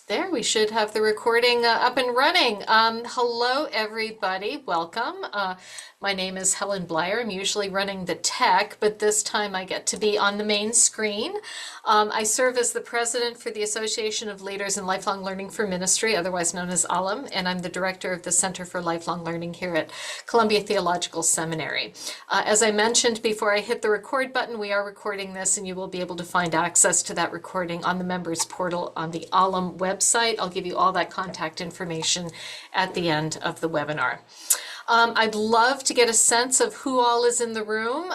There, we should have the recording up and running. Hello, everybody. Welcome. My name is Helen Blier. I'm usually running the tech, but this time I get to be on the main screen. I serve as the president for the Association of Leaders in Lifelong Learning for Ministry, otherwise known as ALLM, and I'm the director of the Center for Lifelong Learning here at Columbia Theological Seminary. As I mentioned before I hit the record button, we are recording this, and you will be able to find access to that recording on the members portal on the ALLM website. I'll give you all that contact information at the end of the webinar. I'd love to get a sense of who all is in the room.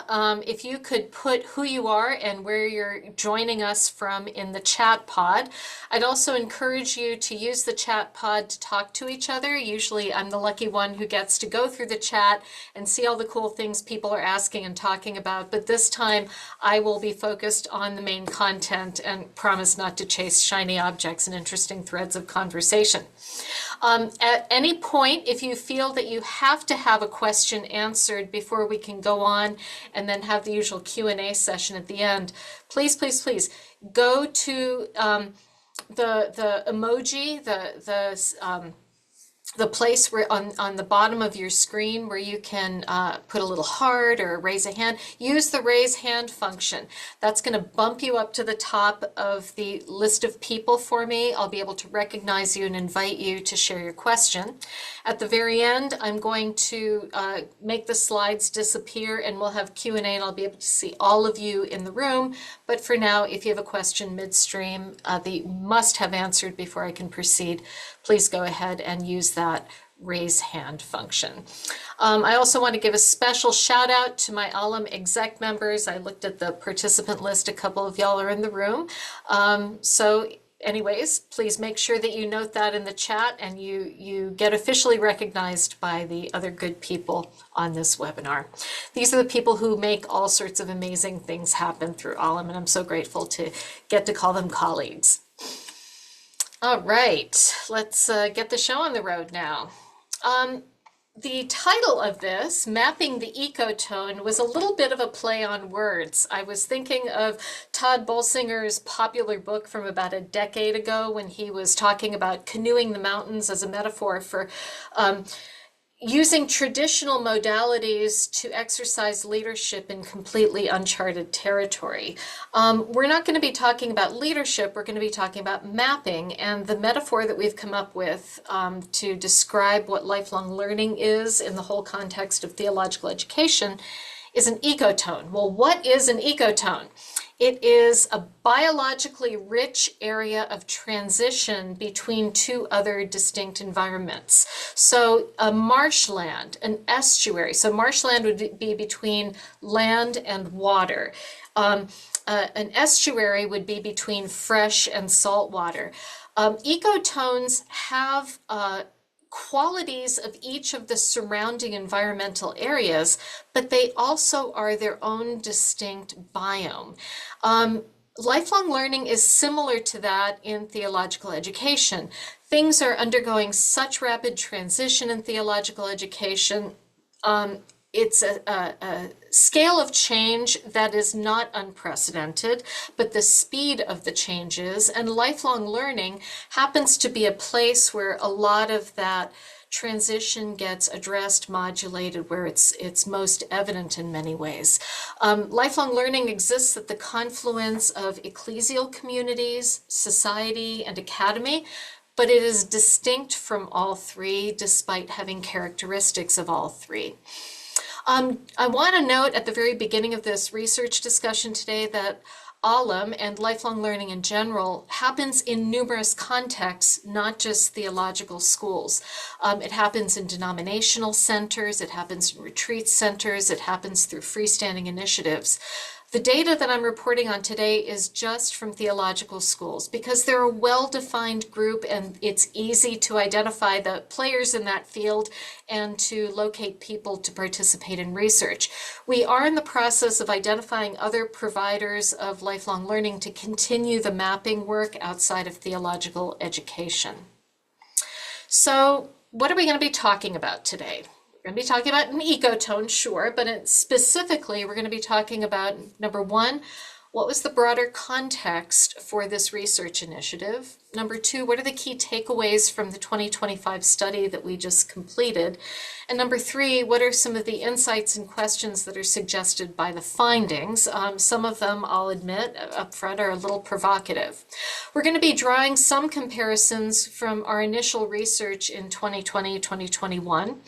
If you could put who you are and where you're joining us from in the chat pod. I'd also encourage you to use the chat pod to talk to each other. Usually I'm the lucky one who gets to go through the chat and see all the cool things people are asking and talking about. But this time I will be focused on the main content and promise not to chase shiny objects and interesting threads of conversation. At any point, if you feel that you have to have a question answered before we can go on and then have the usual Q&A session at the end, please, please, please go to the emoji, the place where on the bottom of your screen where you can put a little heart or raise a hand. Use the raise hand function. That's going to bump you up to the top of the list of people for me. I'll be able to recognize you and invite you to share your question. At the very end, I'm going to make the slides disappear and we'll have Q&A and I'll be able to see all of you in the room. But for now, if you have a question midstream that you must have answered before I can proceed, please go ahead and use that raise hand function. I also want to give a special shout out to my ALLM exec members. I looked at the participant list. A couple of y'all are in the room. So anyways, please make sure that you note that in the chat and you get officially recognized by the other good people on this webinar. These are the people who make all sorts of amazing things happen through ALLM, and I'm so grateful to get to call them colleagues. All right, let's get the show on the road now. The title of this, Mapping the Ecotone, was a little bit of a play on words. I was thinking of Todd Bolsinger's popular book from about a decade ago when he was talking about canoeing the mountains as a metaphor for using traditional modalities to exercise leadership in completely uncharted territory. We're not going to be talking about leadership, we're going to be talking about mapping, and the metaphor that we've come up with to describe what lifelong learning is in the whole context of theological education is an ecotone. Well, what is an ecotone? It is a biologically rich area of transition between two other distinct environments. So a marshland, an estuary. So marshland would be between land and water. An estuary would be between fresh and salt water. Ecotones have qualities of each of the surrounding environmental areas, but they also are their own distinct biome. Lifelong learning is similar to that in theological education. Things are undergoing such rapid transition in theological education. It's a scale of change that is not unprecedented, but the speed of the changes, and lifelong learning happens to be a place where a lot of that transition gets addressed, modulated, where it's most evident in many ways. Lifelong learning exists at the confluence of ecclesial communities, society, and academy, but it is distinct from all three despite having characteristics of all three. I want to note at the very beginning of this research discussion today that ALLM and lifelong learning in general happens in numerous contexts, not just theological schools. It happens in denominational centers, it happens in retreat centers, it happens through freestanding initiatives. The data that I'm reporting on today is just from theological schools because they're a well-defined group and it's easy to identify the players in that field and to locate people to participate in research. We are in the process of identifying other providers of lifelong learning to continue the mapping work outside of theological education. So what are we going to be talking about today? We're going to be talking about an ecotone, sure, but specifically we're going to be talking about, number one, What was the broader context for this research initiative? Number two, what are the key takeaways from the 2025 study that we just completed? And number three, what are some of the insights and questions that are suggested by the findings? Some of them, I'll admit up front, are a little provocative. We're going to be drawing some comparisons from our initial research in 2020, 2021.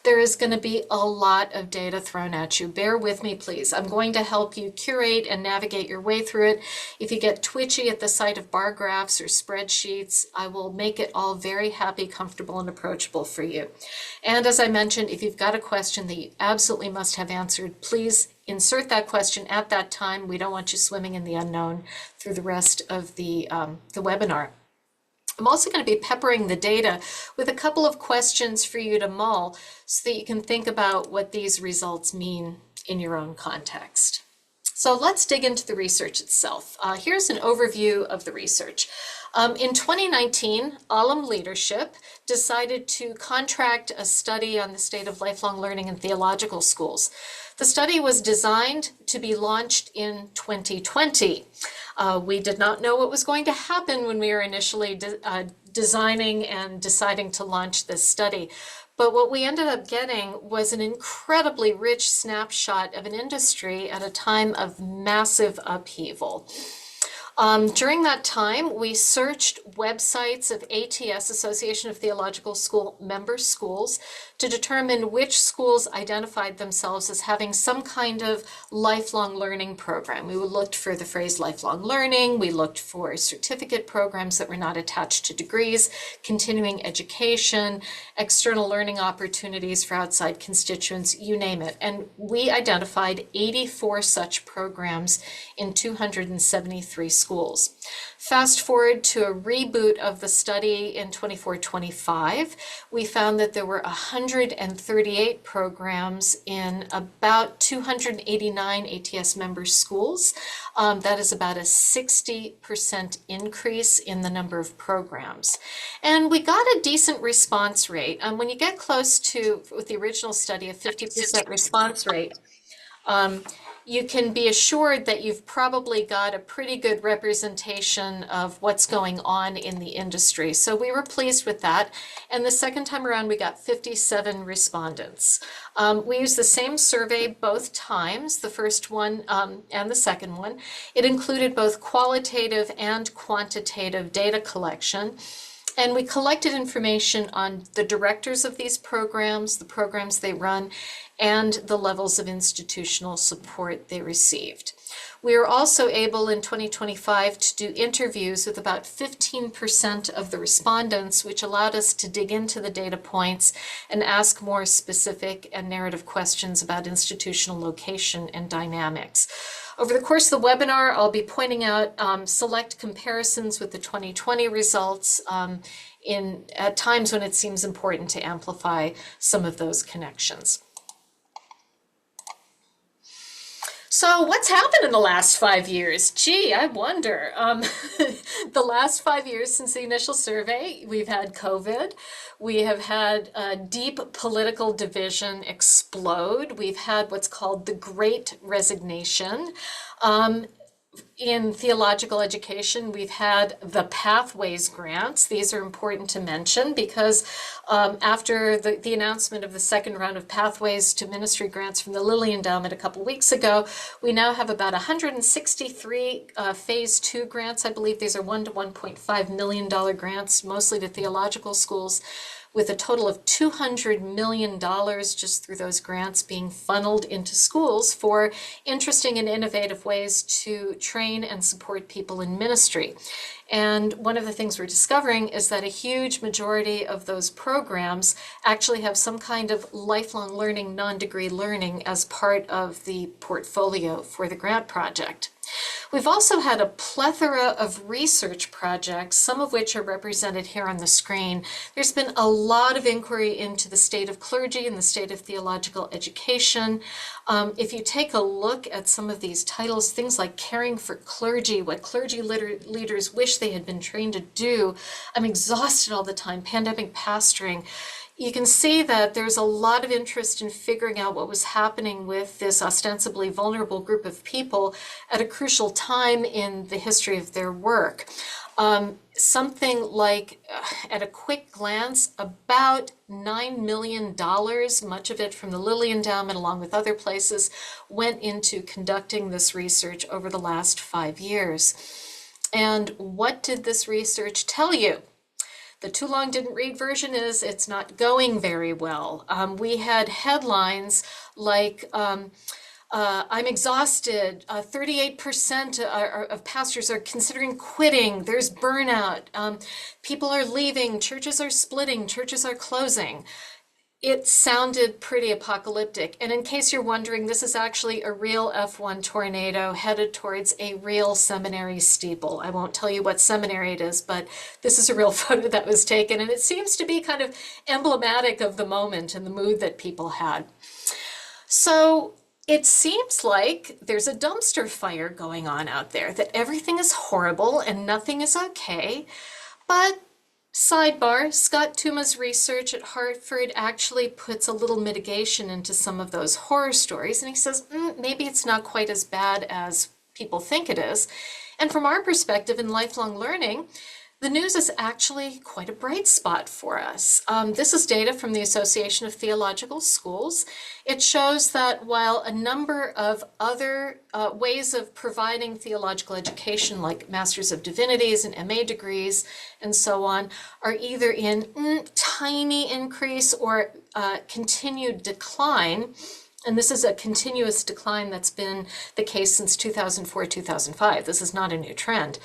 There is going to be a lot of data thrown at you. Bear with me, please. I'm going to help you curate and navigate your way through it. If you get twitchy at the sight of bar graphs or spreadsheets, I will make it all very happy, comfortable, and approachable for you. And as I mentioned, if you've got a question that you absolutely must have answered, please insert that question at that time. We don't want you swimming in the unknown through the rest of the webinar. I'm also going to be peppering the data with a couple of questions for you to mull so that you can think about what these results mean in your own context. So let's dig into the research itself. Here's an overview of the research. In 2019, Alum Leadership decided to contract a study on the state of lifelong learning in theological schools. The study was designed to be launched in 2020. We did not know what was going to happen when we were initially designing and deciding to launch this study. But what we ended up getting was an incredibly rich snapshot of an industry at a time of massive upheaval. During that time, we searched websites of ATS, Association of Theological School member schools, to determine which schools identified themselves as having some kind of lifelong learning program. We looked for the phrase lifelong learning, we looked for certificate programs that were not attached to degrees, continuing education, external learning opportunities for outside constituents, you name it. And we identified 84 such programs in 273 schools. Fast forward to a reboot of the study in 24-25, we found that there were 138 programs in about 289 ATS member schools. That is about a 60% increase in the number of programs. And we got a decent response rate. When you get close to, with the original study, a 50% response rate, you can be assured that you've probably got a pretty good representation of what's going on in the industry. So we were pleased with that. And the second time around, we got 57 respondents. We used the same survey both times, the first one and the second one. It included both qualitative and quantitative data collection. And we collected information on the directors of these programs, the programs they run, and the levels of institutional support they received. We were also able in 2025 to do interviews with about 15% of the respondents, which allowed us to dig into the data points and ask more specific and narrative questions about institutional location and dynamics. Over the course of the webinar, I'll be pointing out select comparisons with the 2020 results at times when it seems important to amplify some of those connections. So what's happened in the last 5 years? Gee, I wonder. The last 5 years since the initial survey, we've had COVID. We have had deep political division explode. We've had what's called the Great Resignation. In theological education, we've had the Pathways grants. These are important to mention because after the announcement of the second round of Pathways to Ministry grants from the Lilly Endowment a couple weeks ago, we now have about 163 Phase 2 grants. I believe these are $1 to $1.5 million grants, mostly to theological schools, with a total of $200 million just through those grants being funneled into schools for interesting and innovative ways to train and support people in ministry. And one of the things we're discovering is that a huge majority of those programs actually have some kind of lifelong learning, non-degree learning as part of the portfolio for the grant project. We've also had a plethora of research projects, some of which are represented here on the screen. There's been a lot of inquiry into the state of clergy and the state of theological education. If you take a look at some of these titles, things like Caring for Clergy, what clergy leaders wish they had been trained to do. I'm exhausted all the time, pandemic pastoring. you can see that there's a lot of interest in figuring out what was happening with this ostensibly vulnerable group of people at a crucial time in the history of their work. Something like, at a quick glance, about $9 million, much of it from the Lilly Endowment along with other places, went into conducting this research over the last 5 years. And what did this research tell you? The too long didn't read version is it's not going very well. We had headlines like, I'm exhausted, 38% of pastors are considering quitting, there's burnout, people are leaving, churches are splitting, churches are closing. It sounded pretty apocalyptic. And in case you're wondering, this is actually a real F1 tornado headed towards a real seminary steeple. I won't tell you what seminary it is, but this is a real photo that was taken, and it seems to be kind of emblematic of the moment and the mood that people had. So it seems like there's a dumpster fire going on out there, that everything is horrible and nothing is okay. But sidebar, Scott Tuma's research at Hartford actually puts a little mitigation into some of those horror stories, and he says, maybe it's not quite as bad as people think it is. And from our perspective in lifelong learning, the news is actually quite a bright spot for us. This is data from the Association of Theological Schools. It shows that while a number of other ways of providing theological education, like Masters of Divinities and MA degrees and so on, are either in tiny increase or continued decline, and this is a continuous decline that's been the case since 2004, 2005. This is not a new trend.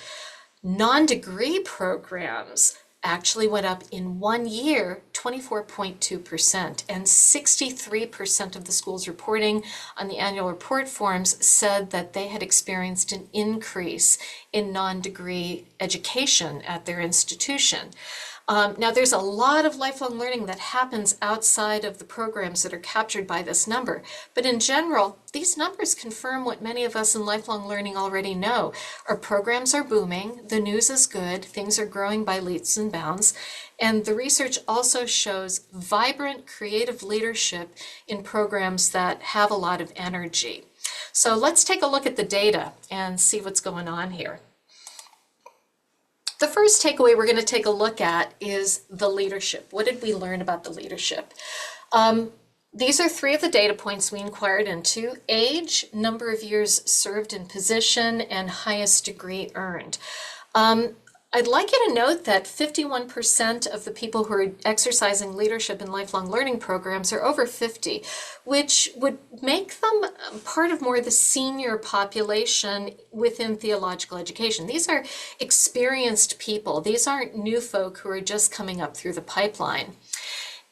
Non-degree programs actually went up in 1 year 24.2%, and 63% of the schools reporting on the annual report forms said that they had experienced an increase in non-degree education at their institution. Now, there's a lot of lifelong learning that happens outside of the programs that are captured by this number, but in general, these numbers confirm what many of us in lifelong learning already know. Our programs are booming, the news is good, things are growing by leaps and bounds, and the research also shows vibrant creative leadership in programs that have a lot of energy. So let's take a look at the data and see what's going on here. The first takeaway we're going to take a look at is the leadership. What did we learn about the leadership? These are 3 of the data points we inquired into: age, number of years served in position, and highest degree earned. I'd like you to note that 51% of the people who are exercising leadership in lifelong learning programs are over 50, which would make them part of more of the senior population within theological education. These are experienced people. These aren't new folk who are just coming up through the pipeline.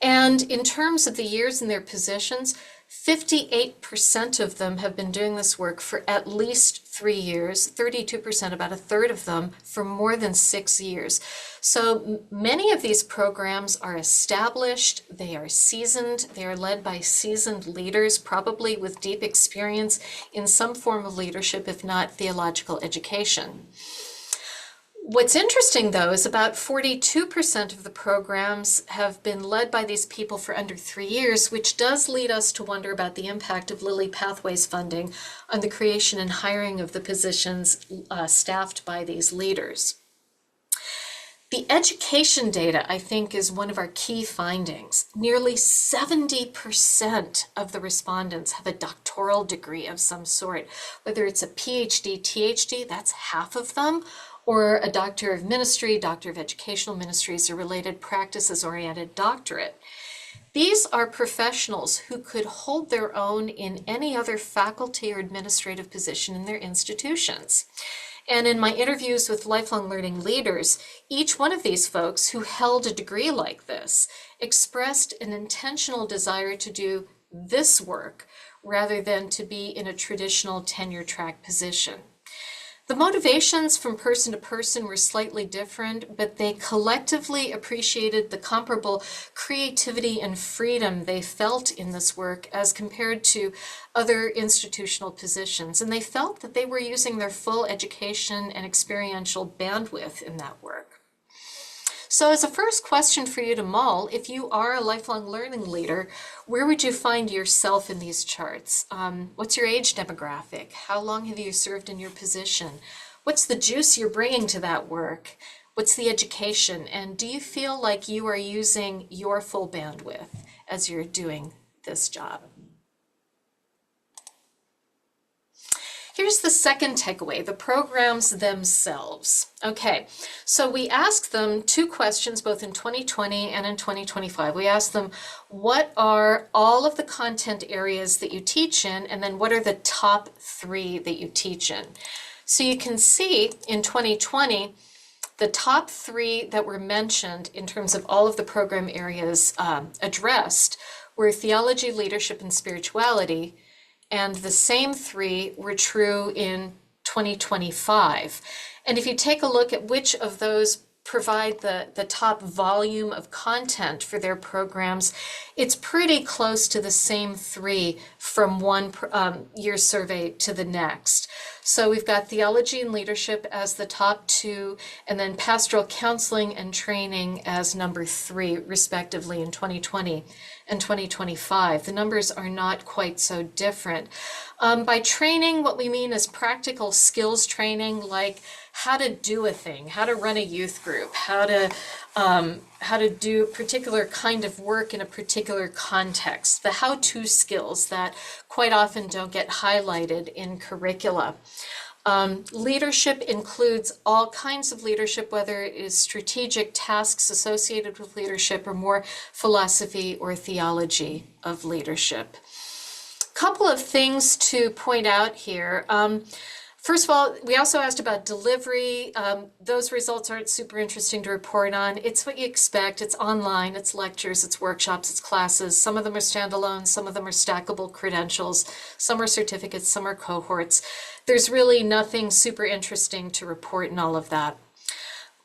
And in terms of the years in their positions, 58% of them have been doing this work for at least 3 years, 32%, about a third of them, for more than 6 years. So many of these programs are established, they are seasoned, they are led by seasoned leaders, probably with deep experience in some form of leadership, if not theological education. What's interesting, though, is about 42% of the programs have been led by these people for under 3 years, which does lead us to wonder about the impact of Lilly Pathways funding on the creation and hiring of the positions staffed by these leaders. The education data, I think, is one of our key findings. Nearly 70% of the respondents have a doctoral degree of some sort, whether it's a PhD, THD, that's half of them, or a Doctor of Ministry, Doctor of Educational Ministries, or related practices-oriented doctorate. These are professionals who could hold their own in any other faculty or administrative position in their institutions. And in my interviews with lifelong learning leaders, each one of these folks who held a degree like this expressed an intentional desire to do this work rather than to be in a traditional tenure track position. The motivations from person to person were slightly different, but they collectively appreciated the comparable creativity and freedom they felt in this work as compared to other institutional positions, and they felt that they were using their full education and experiential bandwidth in that work. So as a first question for you to mull, if you are a lifelong learning leader, where would you find yourself in these charts? What's your age demographic? How long have you served in your position? What's the juice you're bringing to that work? What's the education? And do you feel like you are using your full bandwidth as you're doing this job? Here's the second takeaway, the programs themselves. Okay, so we asked them two questions both in 2020 and in 2025. We asked them, what are all of the content areas that you teach in, and then what are the top 3 that you teach in? So you can see in 2020, the top 3 that were mentioned in terms of all of the program areas addressed were theology, leadership, and spirituality. And the same 3 were true in 2025. And if you take a look at which of those provide the top volume of content for their programs, it's pretty close to the same 3 from one year's survey to the next. So we've got theology and leadership as the top 2, and then pastoral counseling and training as number 3, respectively, in 2020 and 2025. The numbers are not quite so different. By training, what we mean is practical skills training, like how to do a thing, how to run a youth group, how to do a particular kind of work in a particular context, the how-to skills that quite often don't get highlighted in curricula. Leadership includes all kinds of leadership, whether it is strategic tasks associated with leadership or more philosophy or theology of leadership. Couple of things to point out here. First of all, we also asked about delivery. Those results aren't super interesting to report on. It's what you expect. It's online, it's lectures, it's workshops, it's classes. Some of them are standalone, some of them are stackable credentials, some are certificates, some are cohorts. There's really nothing super interesting to report in all of that.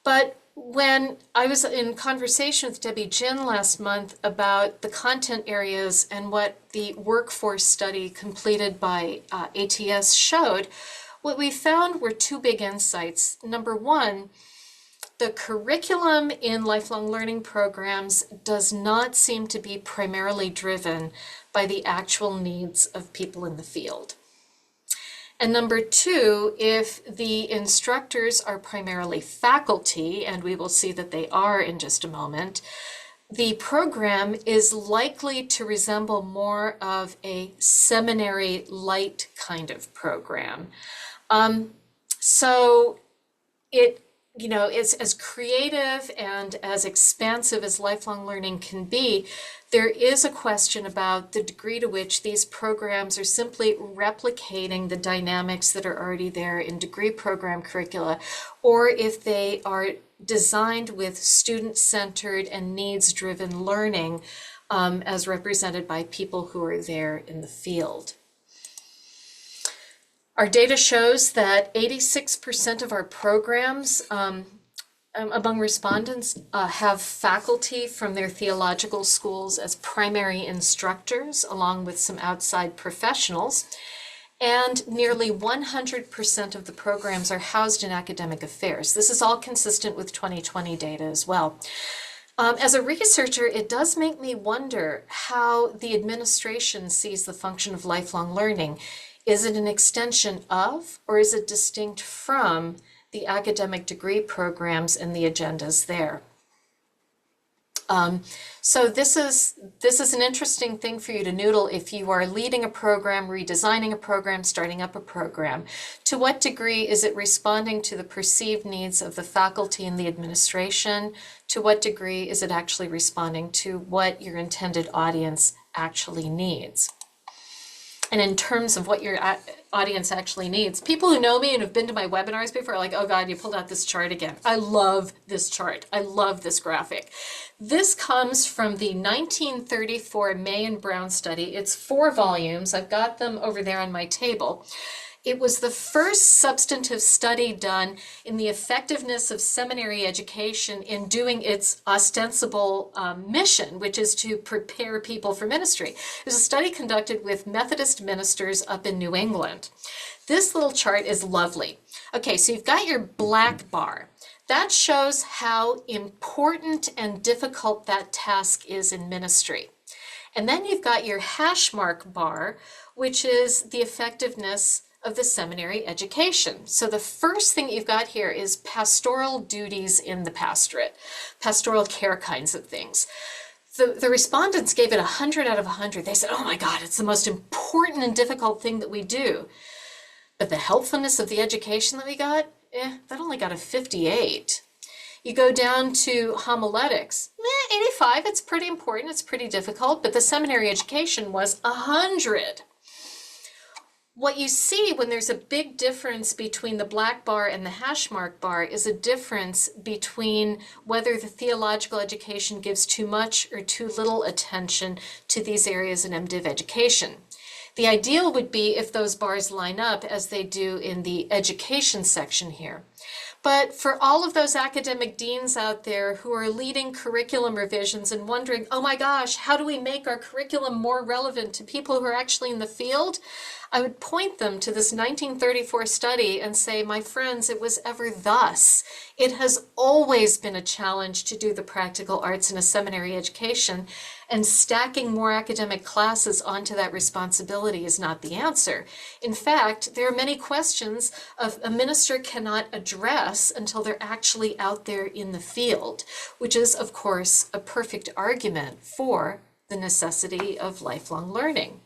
But when I was in conversation with Debbie Jin last month about the content areas and what the workforce study completed by ATS showed, what we found were 2 big insights. Number 1, the curriculum in lifelong learning programs does not seem to be primarily driven by the actual needs of people in the field. And number 2, if the instructors are primarily faculty, and we will see that they are in just a moment, the program is likely to resemble more of a seminary light kind of program. So it, is as creative and as expansive as lifelong learning can be. There is a question about the degree to which these programs are simply replicating the dynamics that are already there in degree program curricula, or if they are designed with student-centered and needs-driven learning as represented by people who are there in the field. Our data shows that 86% of our programs among respondents have faculty from their theological schools as primary instructors, along with some outside professionals. And nearly 100% of the programs are housed in academic affairs. This is all consistent with 2020 data as well. As a researcher, it does make me wonder how the administration sees the function of lifelong learning. Is it an extension of, or is it distinct from, the academic degree programs and the agendas there? So this is an interesting thing for you to noodle if you are leading a program, redesigning a program, starting up a program. To what degree is it responding to the perceived needs of the faculty and the administration? To what degree is it actually responding to what your intended audience actually needs? And in terms of what your audience actually needs, people who know me and have been to my webinars before are like, oh God, you pulled out this chart again. I love this chart. I love this graphic. This comes from the 1934 May and Brown study. It's 4 volumes. I've got them over there on my table. It was the first substantive study done in the effectiveness of seminary education in doing its ostensible mission, which is to prepare people for ministry. It was a study conducted with Methodist ministers up in New England. This little chart is lovely. Okay, so you've got your black bar. That shows how important and difficult that task is in ministry. And then you've got your hash mark bar, which is the effectiveness of the seminary education. So the first thing you've got here is pastoral duties in the pastorate, pastoral care kinds of things. The respondents gave it 100 out of 100. They said, oh my God, it's the most important and difficult thing that we do. But the helpfulness of the education that we got, that only got a 58. You go down to homiletics, 85, it's pretty important, it's pretty difficult, but the seminary education was 100. What you see when there's a big difference between the black bar and the hash mark bar is a difference between whether the theological education gives too much or too little attention to these areas in MDiv education. The ideal would be if those bars line up as they do in the education section here. But for all of those academic deans out there who are leading curriculum revisions and wondering, oh my gosh, how do we make our curriculum more relevant to people who are actually in the field? I would point them to this 1934 study and say, my friends, it was ever thus. It has always been a challenge to do the practical arts in a seminary education, and stacking more academic classes onto that responsibility is not the answer. In fact, there are many questions a minister cannot address until they're actually out there in the field, which is, of course, a perfect argument for the necessity of lifelong learning.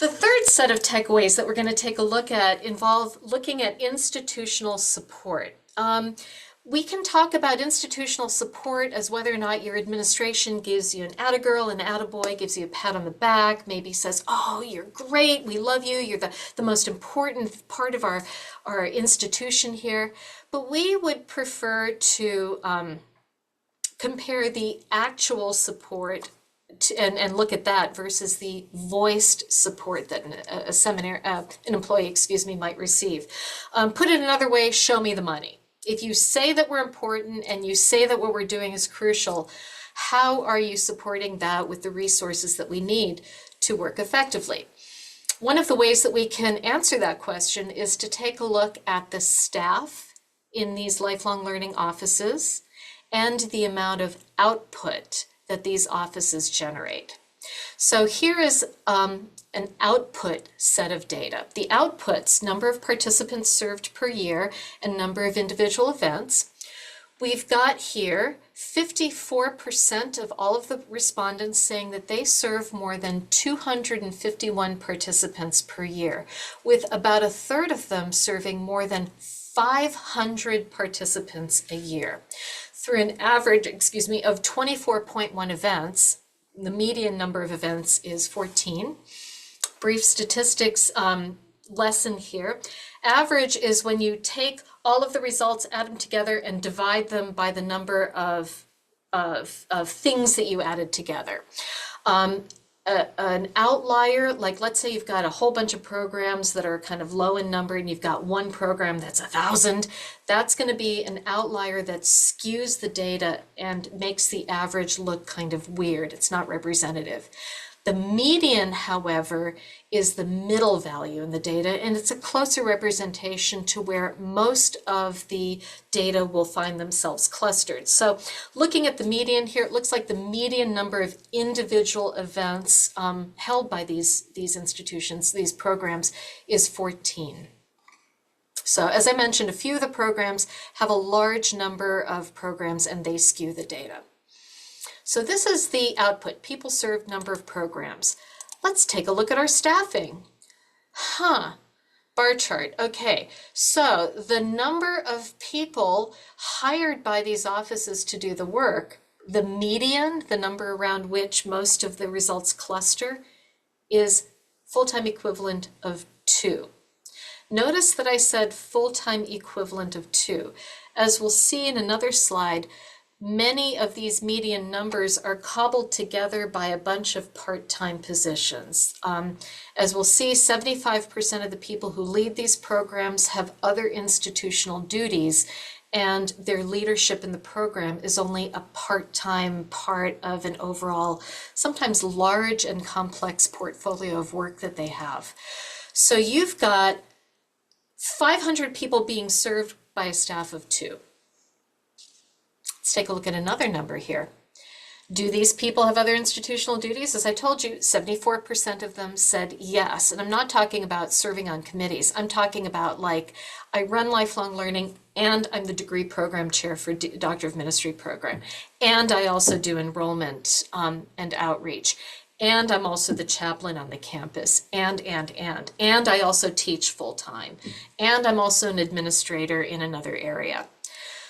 The third set of takeaways that we're going to take a look at involve looking at institutional support. We can talk about institutional support as whether or not your administration gives you an attagirl, an attaboy, gives you a pat on the back, maybe says, oh, you're great, we love you, you're the most important part of our institution here. But we would prefer to compare the actual support and look at that versus the voiced support that an employee, might receive. Put it another way, show me the money. If you say that we're important and you say that what we're doing is crucial, how are you supporting that with the resources that we need to work effectively? One of the ways that we can answer that question is to take a look at the staff in these lifelong learning offices and the amount of output that these offices generate. So here is an output set of data. The outputs, number of participants served per year and number of individual events. We've got here 54% of all of the respondents saying that they serve more than 251 participants per year, with about a third of them serving more than 500 participants a year. Through an average, of 24.1 events, the median number of events is 14. Brief statistics lesson here. Average is when you take all of the results, add them together, and divide them by the number of things that you added together. An outlier, like let's say you've got a whole bunch of programs that are kind of low in number and you've got one program that's 1,000, that's going to be an outlier that skews the data and makes the average look kind of weird. It's not representative. The median, however, is the middle value in the data, and it's a closer representation to where most of the data will find themselves clustered. So looking at the median here, it looks like the median number of individual events held by these institutions, these programs, is 14. So as I mentioned, a few of the programs have a large number of programs and they skew the data. So this is the output, people served, number of programs. Let's take a look at our staffing. Bar chart. Okay, so the number of people hired by these offices to do the work, the median, the number around which most of the results cluster, is full-time equivalent of 2. Notice that I said full-time equivalent of 2. As we'll see in another slide, many of these median numbers are cobbled together by a bunch of part-time positions. As we'll see, 75% of the people who lead these programs have other institutional duties, and their leadership in the program is only a part-time part of an overall, sometimes large and complex portfolio of work that they have. So you've got 500 people being served by a staff of 2. Let's take a look at another number here. Do these people have other institutional duties? As I told you, 74% of them said yes. And I'm not talking about serving on committees. I'm talking about, like, I run lifelong learning and I'm the degree program chair for Doctor of Ministry program. And I also do enrollment and outreach. And I'm also the chaplain on the campus. And I also teach full time. And I'm also an administrator in another area.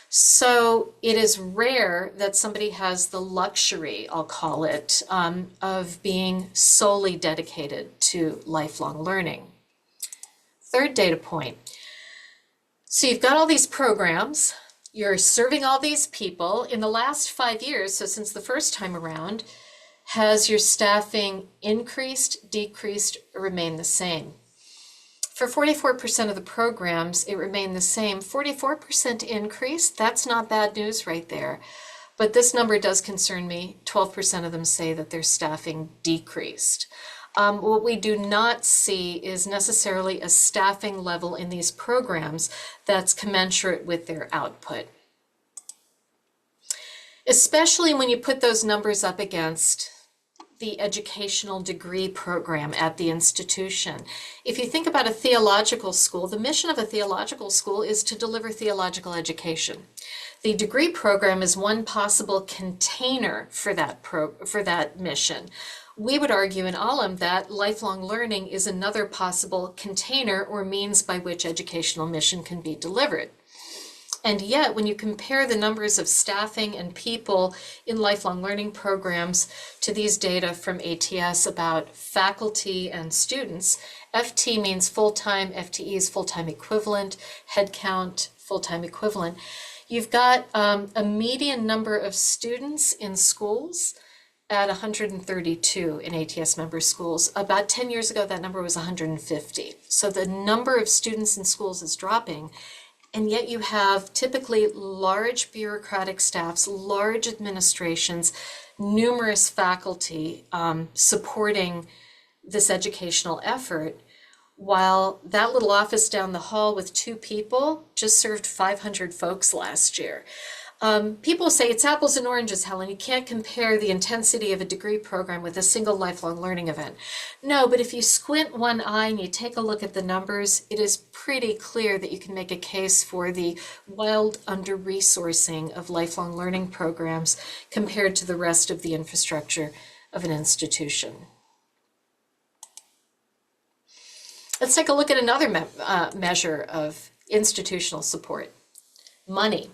So it is rare that somebody has the luxury, I'll call it, of being solely dedicated to lifelong learning. Third data point. So you've got all these programs, you're serving all these people. In the last 5 years, so since the first time around, has your staffing increased, decreased, or remained the same? For 44% of the programs, it remained the same. 44% increase, that's not bad news right there. But this number does concern me. 12% of them say that their staffing decreased. What we do not see is necessarily a staffing level in these programs that's commensurate with their output. Especially when you put those numbers up against the educational degree program at the institution. If you think about a theological school, the mission of a theological school is to deliver theological education. The degree program is one possible container for that mission. We would argue in Alam that lifelong learning is another possible container or means by which educational mission can be delivered. And yet, when you compare the numbers of staffing and people in lifelong learning programs to these data from ATS about faculty and students, FT means full-time, FTE is full-time equivalent, headcount, full-time equivalent. You've got a median number of students in schools at 132 in ATS member schools. About 10 years ago, that number was 150. So the number of students in schools is dropping. And yet you have typically large bureaucratic staffs, large administrations, numerous faculty supporting this educational effort, while that little office down the hall with 2 people just served 500 folks last year. People say it's apples and oranges, Helen. You can't compare the intensity of a degree program with a single lifelong learning event. No, but if you squint one eye and you take a look at the numbers, it is pretty clear that you can make a case for the wild under-resourcing of lifelong learning programs compared to the rest of the infrastructure of an institution. Let's take a look at another measure of institutional support: money.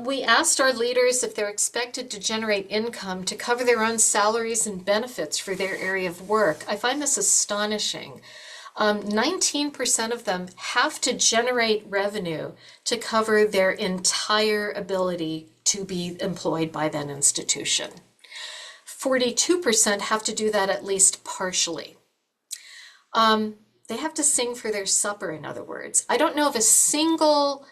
We asked our leaders if they're expected to generate income to cover their own salaries and benefits for their area of work. I find this astonishing. 19% of them have to generate revenue to cover their entire ability to be employed by that institution. 42% have to do that at least partially. They have to sing for their supper, in other words. I don't know of a single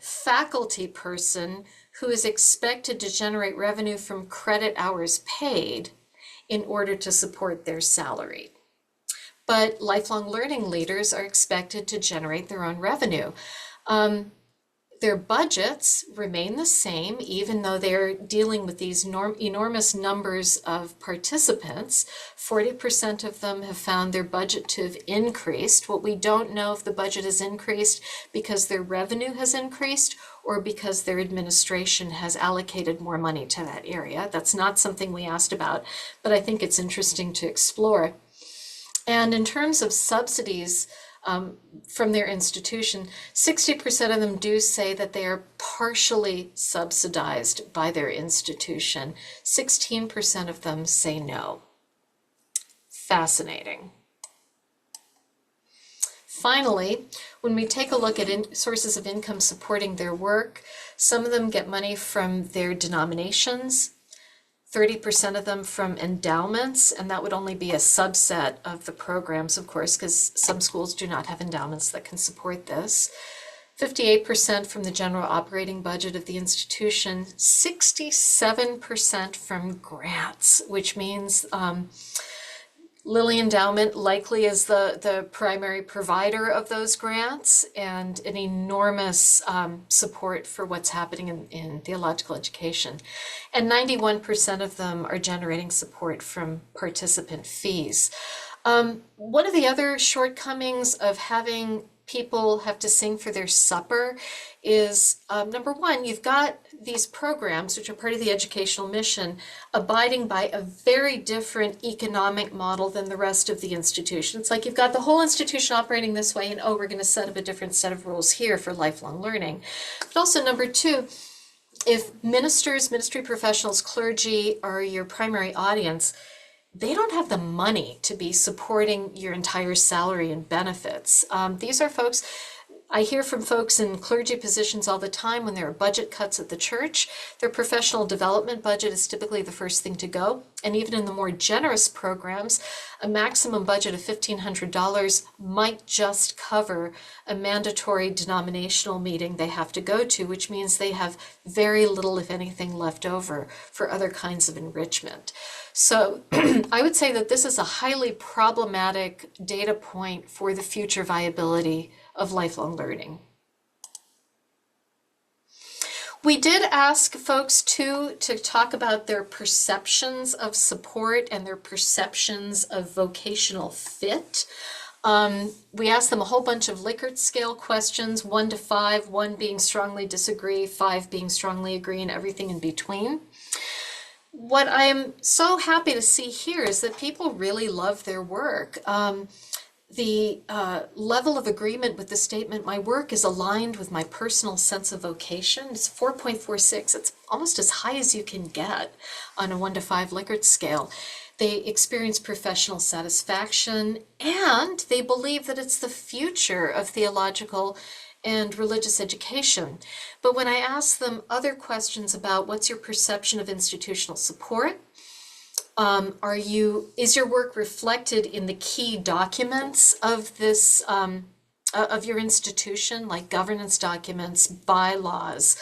faculty person who is expected to generate revenue from credit hours paid in order to support their salary. But lifelong learning leaders are expected to generate their own revenue. Their budgets remain the same, even though they're dealing with these enormous numbers of participants. 40% of them have found their budget to have increased. What we don't know if the budget has increased because their revenue has increased or because their administration has allocated more money to that area. That's not something we asked about, but I think it's interesting to explore. And in terms of subsidies, from their institution, 60% of them do say that they are partially subsidized by their institution. 16% of them say no. Fascinating. Finally, when we take a look at sources of income supporting their work, some of them get money from their denominations, 30% of them from endowments, and that would only be a subset of the programs, of course, because some schools do not have endowments that can support this. 58% from the general operating budget of the institution, 67% from grants, which means Lilly Endowment likely is the primary provider of those grants and an enormous support for what's happening in theological education. And 91% of them are generating support from participant fees. One of the other shortcomings of having people have to sing for their supper is number one, you've got these programs, which are part of the educational mission, abiding by a very different economic model than the rest of the institution. It's like you've got the whole institution operating this way, and oh, we're going to set up a different set of rules here for lifelong learning. But also, number two, if ministers, ministry professionals, clergy are your primary audience, they don't have the money to be supporting your entire salary and benefits. These are folks, I hear from folks in clergy positions all the time when there are budget cuts at the church. Their professional development budget is typically the first thing to go. And even in the more generous programs, a maximum budget of $1,500 might just cover a mandatory denominational meeting they have to go to, which means they have very little, if anything, left over for other kinds of enrichment. So I would say that this is a highly problematic data point for the future viability of lifelong learning. We did ask folks too to talk about their perceptions of support and their perceptions of vocational fit. We asked them a whole bunch of Likert scale questions, 1 to 5, 1 being strongly disagree, 5 being strongly agree, and everything in between. What I am so happy to see here is that people really love their work. The level of agreement with the statement, my work is aligned with my personal sense of vocation, it's 4.46. It's almost as high as you can get on a 1 to 5 Likert scale. They experience professional satisfaction, and they believe that it's the future of theological and religious education. But when I ask them other questions about what's your perception of institutional support, is your work reflected in the key documents of this of your institution, like governance documents, bylaws,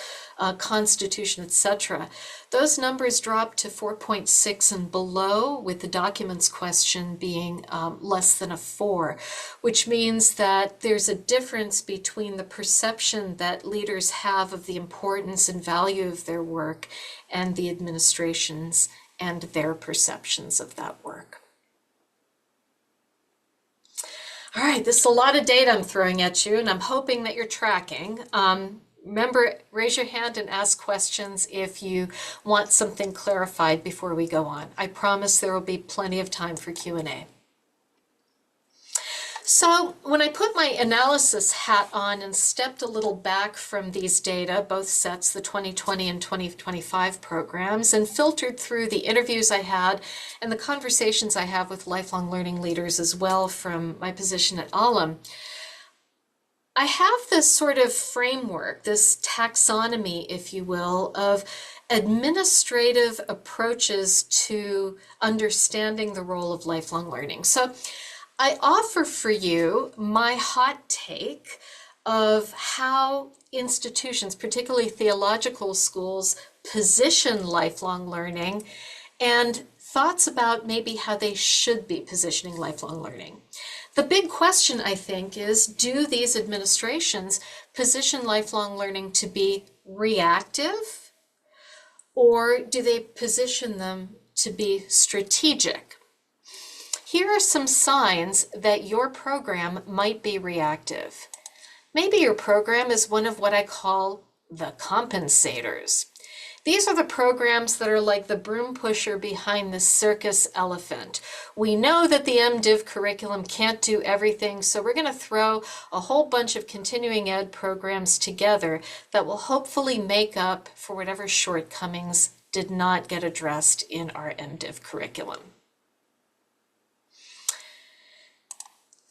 constitution, etc.? Those numbers drop to 4.6 and below, with the documents question being less than a 4, which means that there's a difference between the perception that leaders have of the importance and value of their work and the administration's and their perceptions of that work. All right, this is a lot of data I'm throwing at you, and I'm hoping that you're tracking. Remember, raise your hand and ask questions if you want something clarified before we go on. I promise there will be plenty of time for Q&A. So when I put my analysis hat on and stepped a little back from these data, both sets, the 2020 and 2025 programs, and filtered through the interviews I had and the conversations I have with lifelong learning leaders as well from my position at Alum, I have this sort of framework, this taxonomy, if you will, of administrative approaches to understanding the role of lifelong learning. So I offer for you my hot take of how institutions, particularly theological schools, position lifelong learning and thoughts about maybe how they should be positioning lifelong learning. The big question, I think, is do these administrations position lifelong learning to be reactive, or do they position them to be strategic? Here are some signs that your program might be reactive. Maybe your program is one of what I call the compensators. These are the programs that are like the broom pusher behind the circus elephant. We know that the MDiv curriculum can't do everything, so we're going to throw a whole bunch of continuing ed programs together that will hopefully make up for whatever shortcomings did not get addressed in our MDiv curriculum.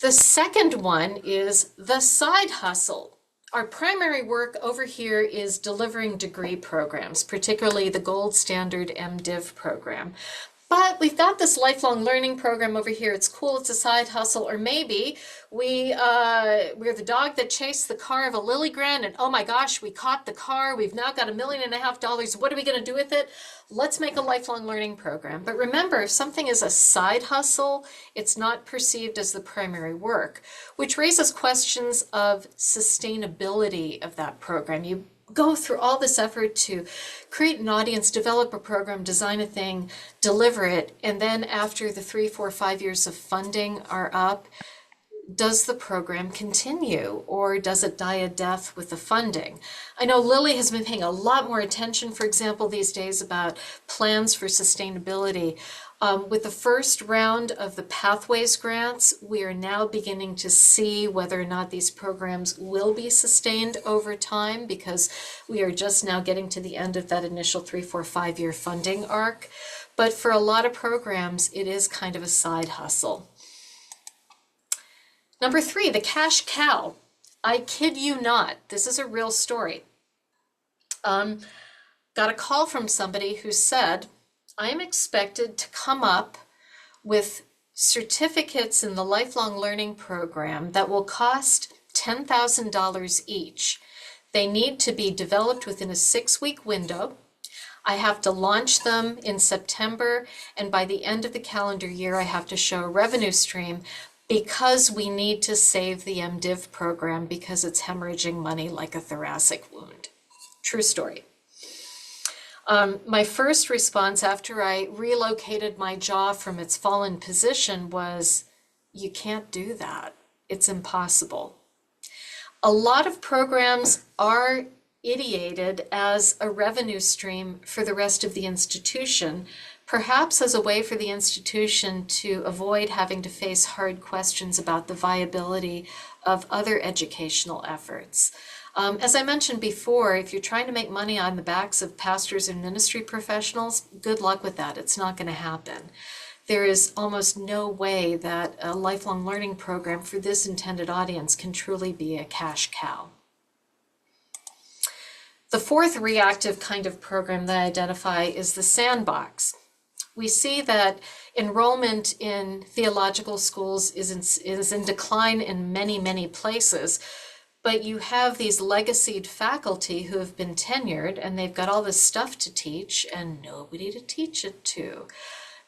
The second one is the side hustle. Our primary work over here is delivering degree programs, particularly the gold standard MDiv program. But we've got this lifelong learning program over here. It's cool. It's a side hustle. Or maybe we're the dog that chased the car of a Lily Grant, and oh my gosh, we caught the car. We've now got $1.5 million. What are we going to do with it? Let's make a lifelong learning program. But remember, if something is a side hustle, it's not perceived as the primary work, which raises questions of sustainability of that program. You go through all this effort to create an audience, develop a program, design a thing, deliver it, and then after the 3, 4, 5 years of funding are up, does the program continue or does it die a death with the funding? I know Lily has been paying a lot more attention, for example, these days about plans for sustainability. With the first round of the Pathways grants, we are now beginning to see whether or not these programs will be sustained over time because we are just now getting to the end of that initial 3, 4, 5 year funding arc. But for a lot of programs, it is kind of a side hustle. Number 3, the cash cow. I kid you not, this is a real story. Got a call from somebody who said, I am expected to come up with certificates in the lifelong learning program that will cost $10,000 each. They need to be developed within a 6-week window. I have to launch them in September, and by the end of the calendar year, I have to show a revenue stream because we need to save the MDiv program because it's hemorrhaging money like a thoracic wound. True story. My first response after I relocated my jaw from its fallen position was, you can't do that. It's impossible. A lot of programs are ideated as a revenue stream for the rest of the institution, perhaps as a way for the institution to avoid having to face hard questions about the viability of other educational efforts. As I mentioned before, if you're trying to make money on the backs of pastors and ministry professionals, good luck with that. It's not going to happen. There is almost no way that a lifelong learning program for this intended audience can truly be a cash cow. The fourth reactive kind of program that I identify is the sandbox. We see that enrollment in theological schools is in decline in many, many places. But you have these legacied faculty who have been tenured and they've got all this stuff to teach and nobody to teach it to.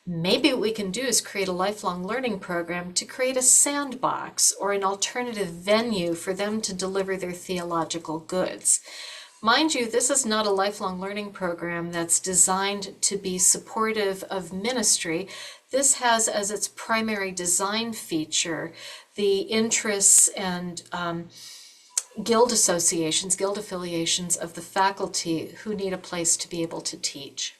Maybe what we can do is create a lifelong learning program to create a sandbox or an alternative venue for them to deliver their theological goods. Mind you, this is not a lifelong learning program that's designed to be supportive of ministry. This has as its primary design feature the interests and guild associations, guild affiliations of the faculty who need a place to be able to teach.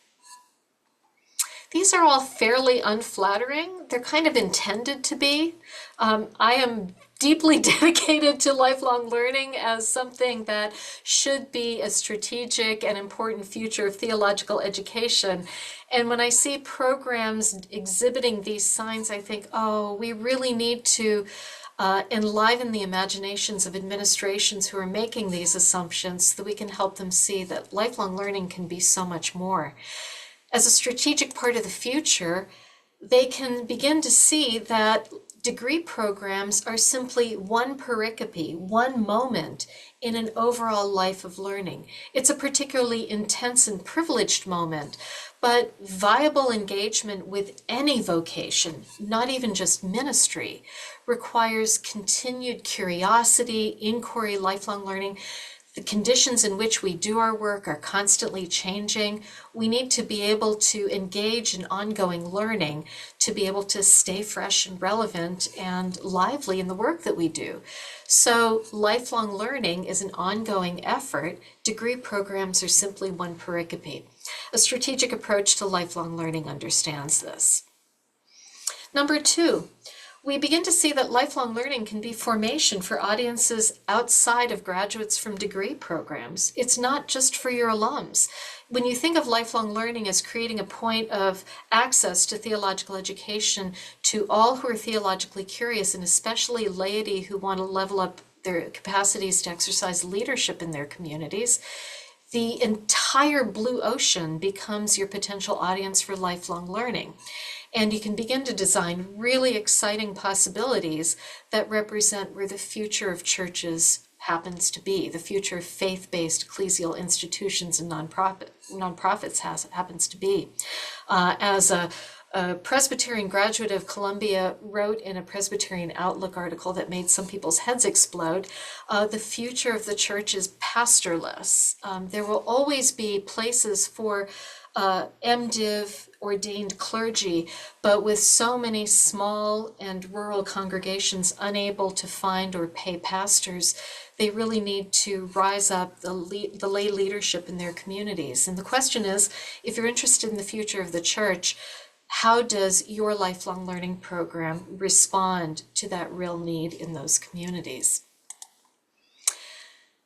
These are all fairly unflattering. They're kind of intended to be. I am deeply dedicated to lifelong learning as something that should be a strategic and important future of theological education. And when I see programs exhibiting these signs, I think, oh, we really need to enliven the imaginations of administrations who are making these assumptions so that we can help them see that lifelong learning can be so much more. As a strategic part of the future, they can begin to see that degree programs are simply one pericope, one moment in an overall life of learning. It's a particularly intense and privileged moment, but viable engagement with any vocation, not even just ministry, requires continued curiosity, inquiry, lifelong learning. The conditions in which we do our work are constantly changing. We need to be able to engage in ongoing learning to be able to stay fresh and relevant and lively in the work that we do. So lifelong learning is an ongoing effort. Degree programs are simply one pericope. A strategic approach to lifelong learning understands this. Number 2, we begin to see that lifelong learning can be formation for audiences outside of graduates from degree programs. It's not just for your alums. When you think of lifelong learning as creating a point of access to theological education to all who are theologically curious, and especially laity who want to level up their capacities to exercise leadership in their communities, the entire blue ocean becomes your potential audience for lifelong learning. And you can begin to design really exciting possibilities that represent where the future of churches happens to be, the future of faith-based ecclesial institutions and nonprofits happens to be. As a Presbyterian graduate of Columbia wrote in a Presbyterian Outlook article that made some people's heads explode, the future of the church is pastorless. There will always be places for MDiv ordained clergy, but with so many small and rural congregations unable to find or pay pastors, they really need to rise up the lay leadership in their communities. And the question is, if you're interested in the future of the church, how does your lifelong learning program respond to that real need in those communities?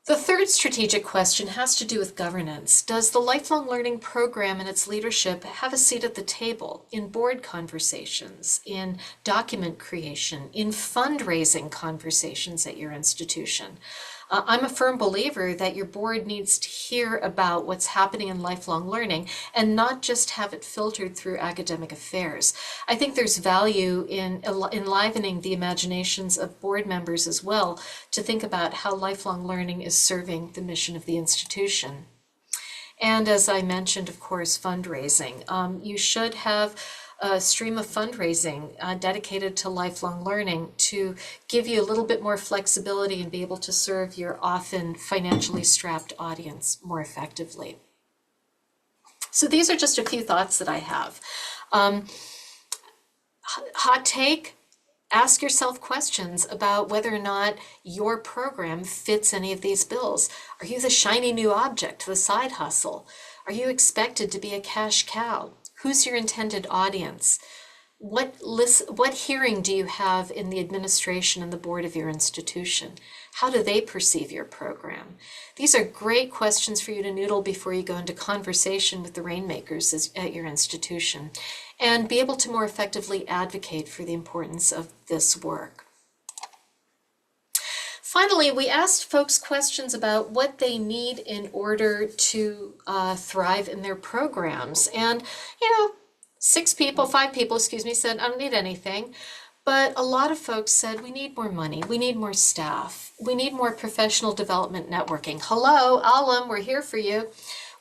The third strategic question has to do with governance. Does the lifelong learning program and its leadership have a seat at the table in board conversations, in document creation, in fundraising conversations at your institution? I'm a firm believer that your board needs to hear about what's happening in lifelong learning and not just have it filtered through academic affairs. I think there's value in enlivening the imaginations of board members as well to think about how lifelong learning is serving the mission of the institution. And as I mentioned, of course, fundraising. You should have a stream of fundraising dedicated to lifelong learning to give you a little bit more flexibility and be able to serve your often financially strapped audience more effectively. So these are just a few thoughts that I have. Hot take, ask yourself questions about whether or not your program fits any of these bills. Are you the shiny new object, the side hustle? Are you expected to be a cash cow? Who's your intended audience? What hearing do you have in the administration and the board of your institution? How do they perceive your program? These are great questions for you to noodle before you go into conversation with the rainmakers at your institution and be able to more effectively advocate for the importance of this work. Finally, we asked folks questions about what they need in order to thrive in their programs. And, 5 people, said, I don't need anything. But a lot of folks said, we need more money, we need more staff, we need more professional development networking. Hello, Alam, we're here for you.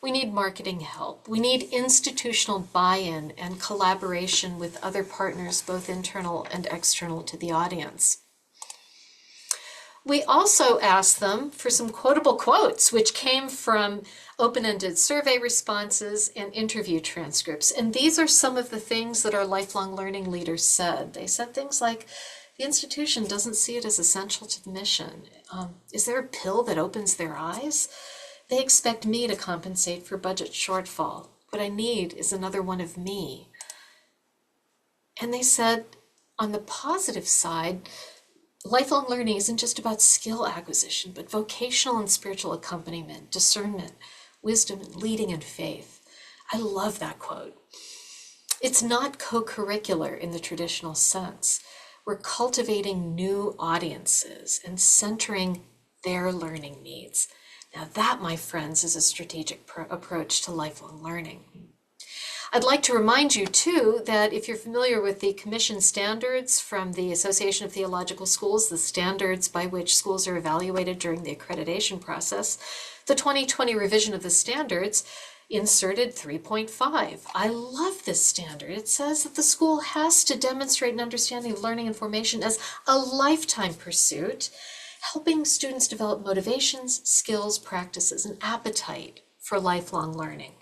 We need marketing help. We need institutional buy-in and collaboration with other partners, both internal and external to the audience. We also asked them for some quotable quotes, which came from open-ended survey responses and interview transcripts. And these are some of the things that our lifelong learning leaders said. They said things like, the institution doesn't see it as essential to the mission. Is there a pill that opens their eyes? They expect me to compensate for budget shortfall. What I need is another one of me. And they said, on the positive side, lifelong learning isn't just about skill acquisition, but vocational and spiritual accompaniment, discernment, wisdom, and leading in faith. I love that quote. It's not co-curricular in the traditional sense. We're cultivating new audiences and centering their learning needs. Now that, my friends, is a strategic approach to lifelong learning. I'd like to remind you, too, that if you're familiar with the Commission standards from the Association of Theological Schools, the standards by which schools are evaluated during the accreditation process, the 2020 revision of the standards inserted 3.5. I love this standard. It says that the school has to demonstrate an understanding of learning and formation as a lifetime pursuit, helping students develop motivations, skills, practices, and appetite for lifelong learning.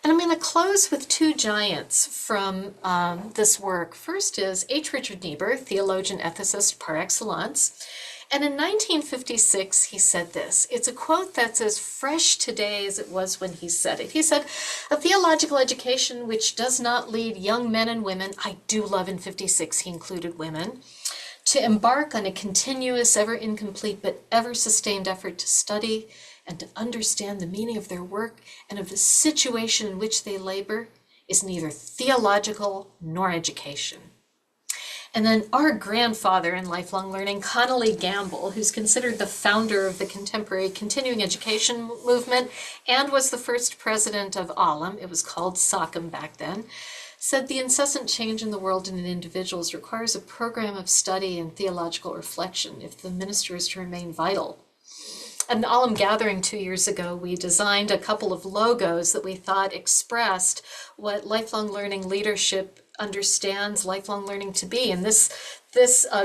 And I'm going to close with two giants from this work. First is H. Richard Niebuhr, theologian, ethicist par excellence. And in 1956, he said this. It's a quote that's as fresh today as it was when he said it. He said, a theological education which does not lead young men and women, I do love in 56 he included women, to embark on a continuous, ever incomplete, but ever sustained effort to study and to understand the meaning of their work and of the situation in which they labor is neither theological nor education. And then our grandfather in lifelong learning, Connolly Gamble, who's considered the founder of the contemporary continuing education movement and was the first president of ALM, it was called SOCM back then, said the incessant change in the world and in individuals requires a program of study and theological reflection if the minister is to remain vital. At an Alum gathering 2 years ago, we designed a couple of logos that we thought expressed what lifelong learning leadership understands lifelong learning to be. And this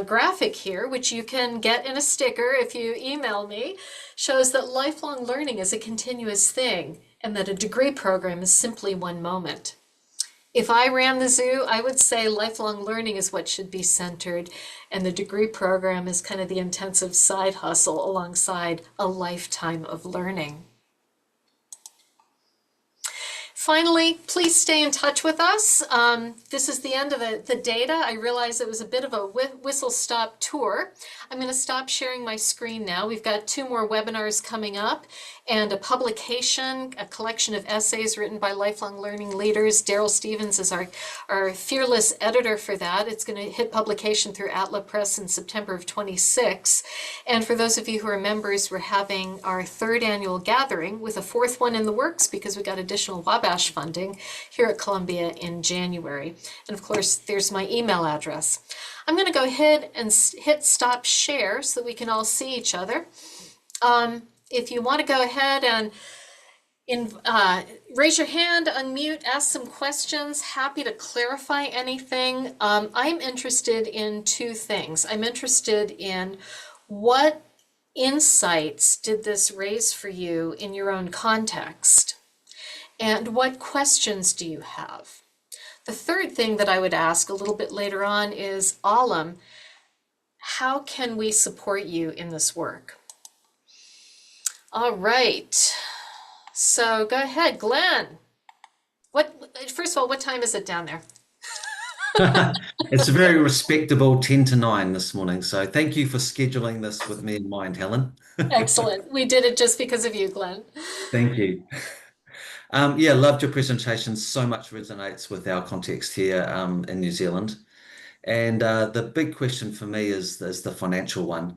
graphic here, which you can get in a sticker if you email me, shows that lifelong learning is a continuous thing and that a degree program is simply one moment. If I ran the zoo, I would say lifelong learning is what should be centered, and the degree program is kind of the intensive side hustle alongside a lifetime of learning. Finally, please stay in touch with us. This is the end of the data. I realize it was a bit of a whistle-stop tour. I'm going to stop sharing my screen now. We've got 2 more webinars coming up and a publication, a collection of essays written by lifelong learning leaders. Daryl Stevens is our fearless editor for that. It's going to hit publication through Atla Press in September of 26. And for those of you who are members, we're having our 3rd annual gathering with a 4th one in the works because we got additional Wabash funding here at Columbia in January. And of course, there's my email address. I'm going to go ahead and hit stop share so that we can all see each other. If you want to go ahead and raise your hand, unmute, ask some questions, happy to clarify anything. I'm interested in 2 things. I'm interested in what insights did this raise for you in your own context? And what questions do you have? The 3rd thing that I would ask a little bit later on is, Alum, how can we support you in this work? All right, so go ahead, Glenn. First of all, what time is it down there? It's a very respectable 10 to 9 this morning. So thank you for scheduling this with me in mind, Helen. Excellent. We did it just because of you, Glenn. Thank you. Yeah, loved your presentation. So much resonates with our context here in New Zealand. And the big question for me is the financial one.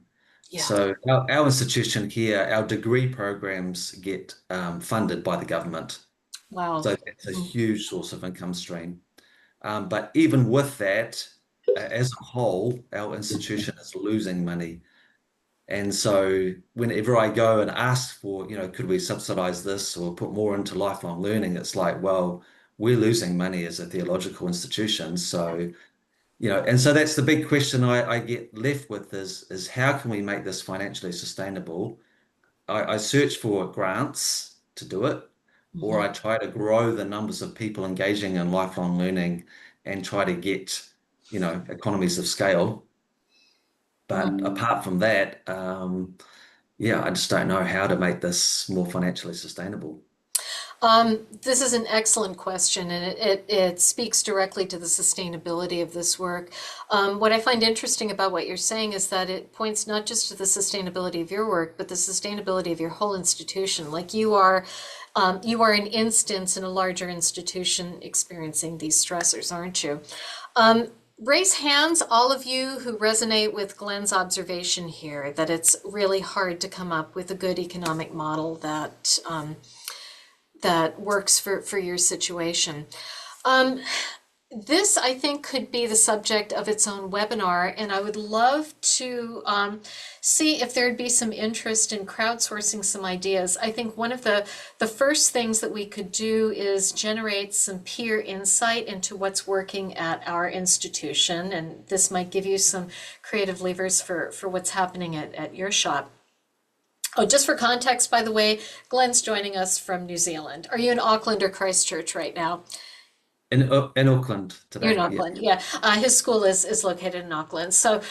Yeah. So our institution here, our degree programs get funded by the government. Wow. So it's a huge source of income stream. But even with that, as a whole, our institution is losing money. And so whenever I go and ask for, could we subsidize this or put more into lifelong learning, it's like, well, we're losing money as a theological institution. So, and so that's the big question I get left with is how can we make this financially sustainable? I search for grants to do it, or I try to grow the numbers of people engaging in lifelong learning and try to get, economies of scale. But apart from that, yeah, I just don't know how to make this more financially sustainable. This is an excellent question, and it speaks directly to the sustainability of this work. What I find interesting about what you're saying is that it points not just to the sustainability of your work, but the sustainability of your whole institution. Like you are an instance in a larger institution experiencing these stressors, aren't you? Raise hands, all of you who resonate with Glenn's observation here, that it's really hard to come up with a good economic model that works for your situation. This, I think, could be the subject of its own webinar, and I would love to see if there'd be some interest in crowdsourcing some ideas. I think one of the first things that we could do is generate some peer insight into what's working at our institution, and this might give you some creative levers for what's happening at your shop. Oh, just for context, by the way, Glenn's joining us from New Zealand. Are you in Auckland or Christchurch right now? In Auckland You're in today, yeah. Auckland, yeah. His school is located in Auckland. So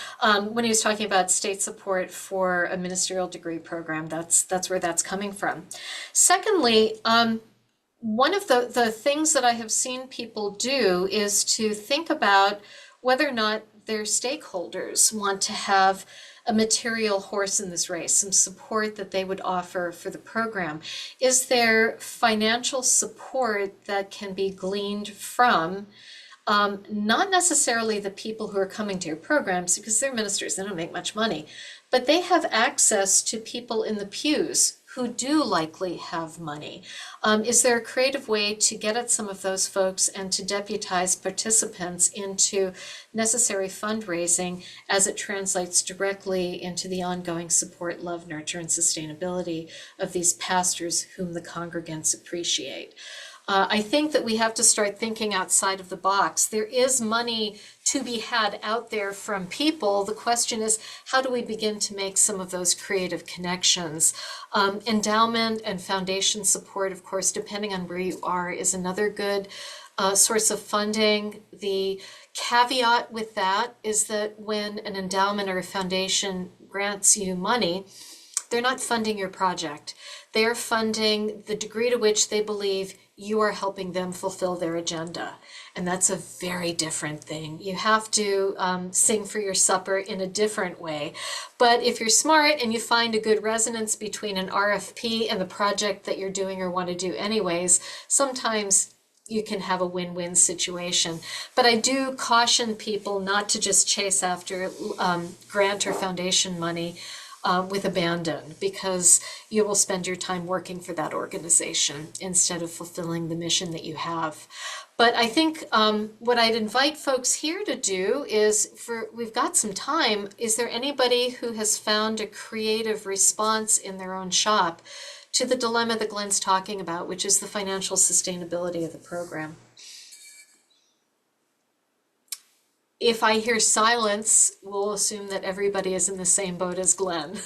when he was talking about state support for a ministerial degree program, that's where that's coming from. Secondly, one of the things that I have seen people do is to think about whether or not their stakeholders want to have a material horse in this race, some support that they would offer for the program. Is there financial support that can be gleaned from Not necessarily the people who are coming to your programs because they're ministers, they don't make much money, but they have access to people in the pews who do likely have money. Is there a creative way to get at some of those folks and to deputize participants into necessary fundraising as it translates directly into the ongoing support, love, nurture, and sustainability of these pastors whom the congregants appreciate? I think that we have to start thinking outside of the box. There is money to be had out there from people. The question is, how do we begin to make some of those creative connections? Endowment and foundation support, of course, depending on where you are, is another good source of funding. The caveat with that is that when an endowment or a foundation grants you money, they're not funding your project. They are funding the degree to which they believe you are helping them fulfill their agenda. And that's a very different thing. You have to sing for your supper in a different way. But if you're smart and you find a good resonance between an RFP and the project that you're doing or want to do anyways, sometimes you can have a win-win situation. But I do caution people not to just chase after grant or foundation money with abandon, because you will spend your time working for that organization instead of fulfilling the mission that you have. But I think what I'd invite folks here to do is, we've got some time, is there anybody who has found a creative response in their own shop to the dilemma that Glenn's talking about, which is the financial sustainability of the program? If I hear silence, we'll assume that everybody is in the same boat as Glenn.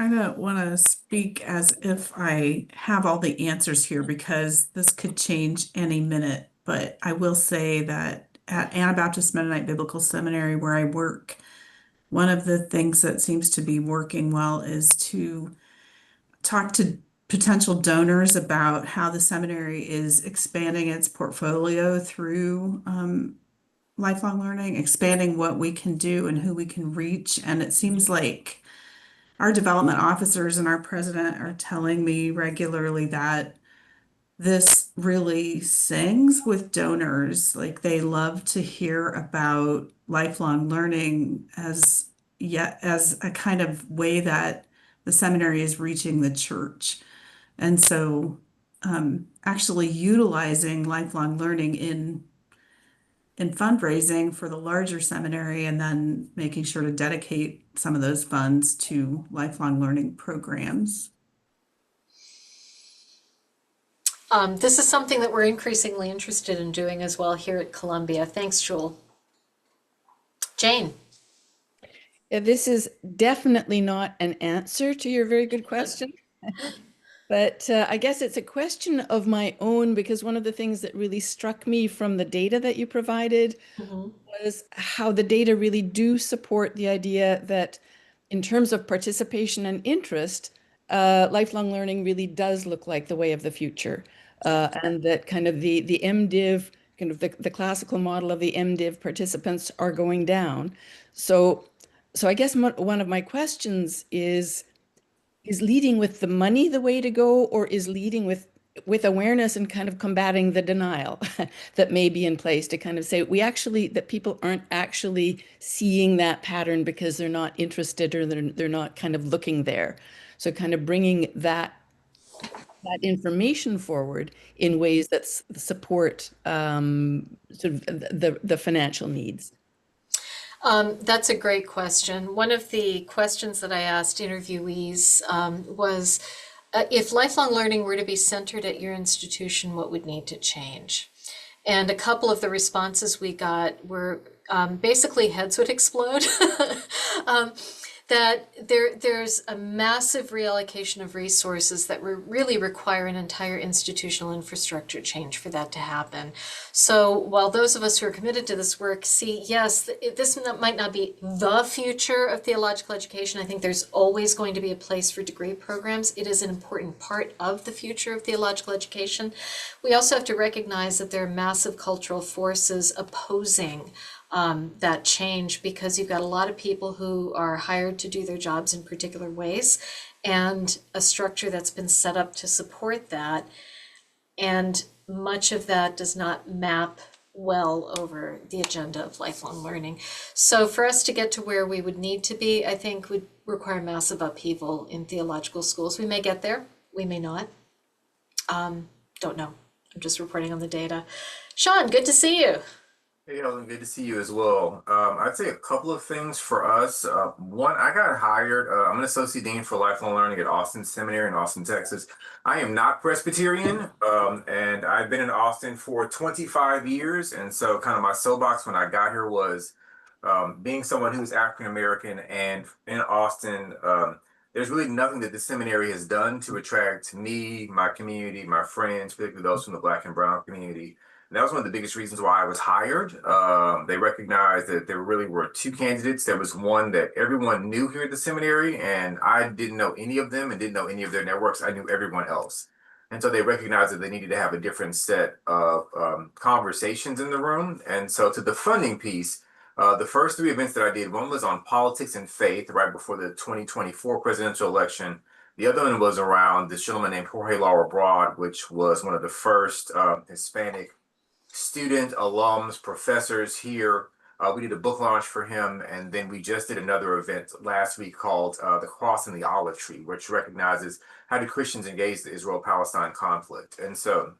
I don't want to speak as if I have all the answers here because this could change any minute. But I will say that at Anabaptist Mennonite Biblical Seminary, where I work, one of the things that seems to be working well is to talk to potential donors about how the seminary is expanding its portfolio through lifelong learning, expanding what we can do and who we can reach. And it seems like our development officers and our president are telling me regularly that this really sings with donors. Like they love to hear about lifelong learning as yet as a kind of way that the seminary is reaching the church. And so actually utilizing lifelong learning in fundraising for the larger seminary and then making sure to dedicate some of those funds to lifelong learning programs. This is something that we're increasingly interested in doing as well here at Columbia. Thanks, Jewel. Jane. Yeah, this is definitely not an answer to your very good question. But I guess it's a question of my own, because one of the things that really struck me from the data that you provided was how the data really do support the idea that in terms of participation and interest, lifelong learning really does look like the way of the future. And that kind of the MDiv, kind of the classical model of the MDiv participants are going down. So I guess one of my questions is leading with the money the way to go, or is leading with awareness and kind of combating the denial that may be in place to kind of say that people aren't actually seeing that pattern because they're not interested, or they're not kind of looking there. So kind of bringing that information forward in ways that support sort of the financial needs. That's a great question. One of the questions that I asked interviewees was, if lifelong learning were to be centered at your institution, what would need to change? And a couple of the responses we got were basically heads would explode. That there's a massive reallocation of resources that really require an entire institutional infrastructure change for that to happen. So while those of us who are committed to this work see, yes, this might not be the future of theological education. I think there's always going to be a place for degree programs. It is an important part of the future of theological education. We also have to recognize that there are massive cultural forces opposing that change, because you've got a lot of people who are hired to do their jobs in particular ways, and a structure that's been set up to support that. And much of that does not map well over the agenda of lifelong learning. So for us to get to where we would need to be, I think would require massive upheaval in theological schools. We may get there, we may not. Don't know. I'm just reporting on the data. Sean, good to see you. Hey, Helen, good to see you as well. I'd say a couple of things for us. One, I got hired. I'm an associate dean for lifelong learning at Austin Seminary in Austin, Texas. I am not Presbyterian, and I've been in Austin for 25 years. And so, kind of my soapbox when I got here was being someone who's African American and in Austin. There's really nothing that the seminary has done to attract me, my community, my friends, particularly those from the Black and Brown community. And that was one of the biggest reasons why I was hired. They recognized that there really were two candidates. There was one that everyone knew here at the seminary, and I didn't know any of them and didn't know any of their networks. I knew everyone else. And so they recognized that they needed to have a different set of conversations in the room. And so to the funding piece, the first three events that I did, one was on politics and faith right before the 2024 presidential election. The other one was around this gentleman named Jorge Laura Broad, which was one of the first Hispanic student, alums, professors here. We did a book launch for him, and then we just did another event last week called The Cross and the Olive Tree, which recognizes how do Christians engage the Israel-Palestine conflict. And so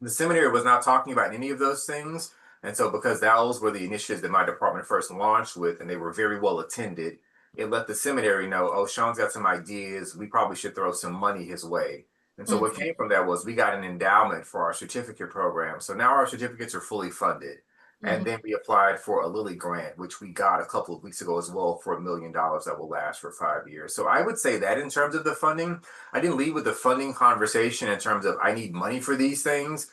the seminary was not talking about any of those things. And so because those were the initiatives that my department first launched with, and they were very well attended, it let the seminary know, oh, Sean's got some ideas. We probably should throw some money his way. And so what came from that was we got an endowment for our certificate program. So now our certificates are fully funded. And then we applied for a Lilly grant, which we got a couple of weeks ago as well for $1 million that will last for 5 years. So I would say that in terms of the funding, I didn't lead with the funding conversation in terms of I need money for these things.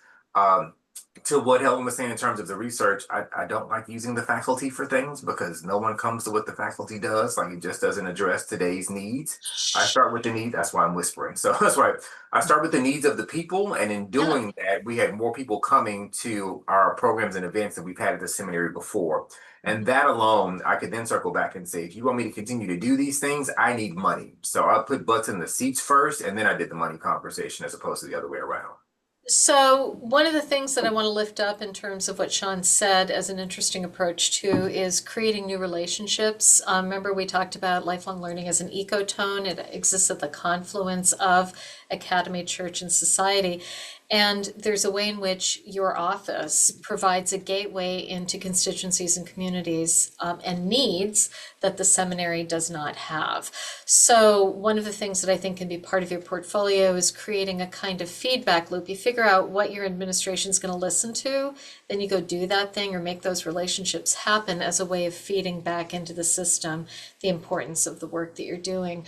To what Helen was saying in terms of the research, I don't like using the faculty for things because no one comes to what the faculty does. Like it just doesn't address today's needs. I start with the need. That's why I'm whispering. So that's why I start with the needs of the people. And in doing that, we had more people coming to our programs and events than we've had at the seminary before. And that alone, I could then circle back and say, if you want me to continue to do these things, I need money. So I put butts in the seats first, and then I did the money conversation as opposed to the other way around. So one of the things that I want to lift up in terms of what Sean said as an interesting approach too is creating new relationships. Remember we talked about lifelong learning as an ecotone. It exists at the confluence of academy, church, and society. And there's a way in which your office provides a gateway into constituencies and communities and needs that the seminary does not have. So one of the things that I think can be part of your portfolio is creating a kind of feedback loop. You figure out what your administration is going to listen to, then you go do that thing or make those relationships happen as a way of feeding back into the system the importance of the work that you're doing.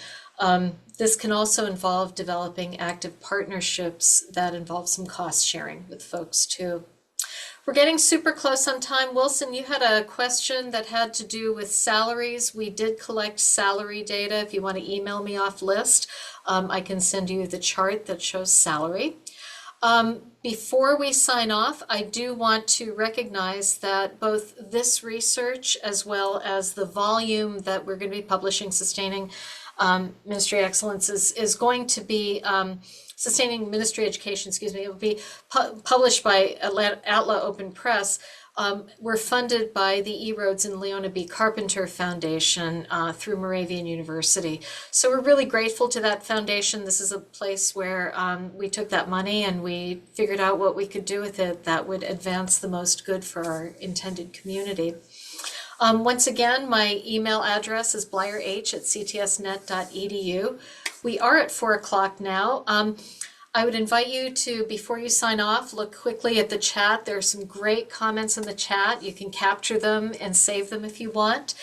This can also involve developing active partnerships that involve some cost sharing with folks too. We're getting super close on time. Wilson, you had a question that had to do with salaries. We did collect salary data. If you want to email me off list, I can send you the chart that shows salary. Before we sign off, I do want to recognize that both this research as well as the volume that we're going to be publishing, Sustaining Ministry Excellence, is going to be Sustaining Ministry Education, excuse me. It will be published by Outlaw Open Press. We're funded by the E. Rhodes and Leona B. Carpenter Foundation through Moravian University. So we're really grateful to that foundation. This is a place where we took that money and we figured out what we could do with it that would advance the most good for our intended community. Once again, my email address is blierh@ctsnet.edu. We are at 4 o'clock now. I would invite you to, before you sign off, look quickly at the chat. There are some great comments in the chat. You can capture them and save them if you want.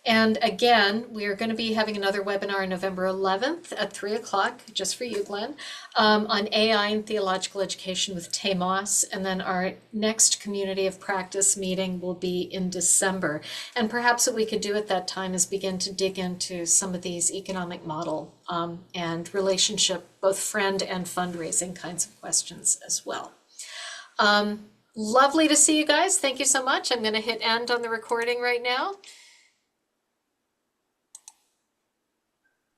And again, we are going to be having another webinar on November 11th at 3 o'clock, just for you, Glenn, on AI and theological education with Tay Moss. And then our next community of practice meeting will be in December. And perhaps what we could do at that time is begin to dig into some of these economic model and relationship, both friend and fundraising kinds of questions as well. Lovely to see you guys. Thank you so much. I'm going to hit end on the recording right now.